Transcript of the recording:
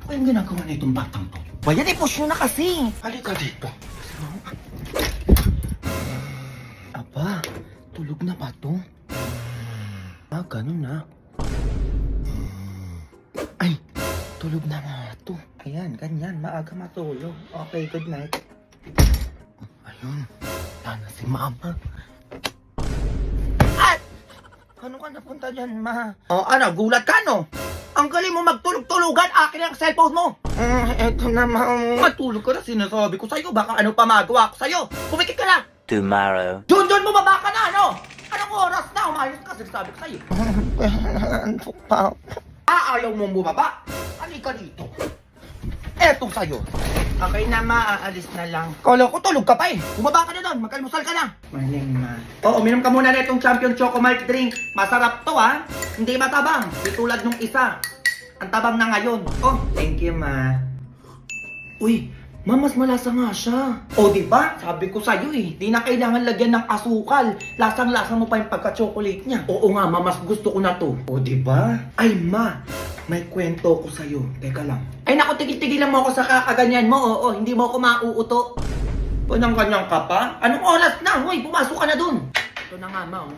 Ano yung ginagawa na itong batang to? Bayan, i-push nyo na kasi. Halika dito. Aba, tulog na ba to? Ganun na. Ay, tulog na nga to. Ayan, ganyan. Maaga matulog. Okay, good night. Ayun, sana si mama. Ay! Ano ka napunta dyan, ma? Ano, gulat ka, no? Ang galing mo magtulog-tulugan, akin ang cellphone mo! Eto na, ma. Matulog ka na, sinasabi ko sa'yo. Baka ano pa magawa ko sa'yo. Pumikit ka na! Tomorrow. Jun, bumaba ka na, ano? Anong oras na? Umayos ka, sinasabi ko sa'yo. Antok pa. Ayaw mong bumaba? Halika dito. Eto sa'yo. Okay na, ma. Aalis na lang. Kala ko tulog ka pa eh. Bumaba ka na doon. Magkalmusal ka na. Maling, ma. Oo, uminom ka muna na itong Champion Choco Malt Drink. Masarap to, ha? Hindi matabang. Di tulad nung isa. Ang tabang na ngayon. Oh, thank you, ma. Uy, ma, mas malasa nga siya. O, diba? Sabi ko sa'yo eh. Di na kailangan lagyan ng asukal. Lasang-lasa mo pa yung pagka-chocolate niya. Oo nga, ma. Mas gusto ko na to. O, diba? Ay, ma. May kwento ko sa'yo. Teka lang. Ay, naku, tigil-tigilan mo ako sa kakaganyan mo. Oo, hindi mo ako mauuto. Ganyan-ganyan ka pa? Anong oras na? Hoy, pumasok ka na dun. Ito na nga, ma. Oh.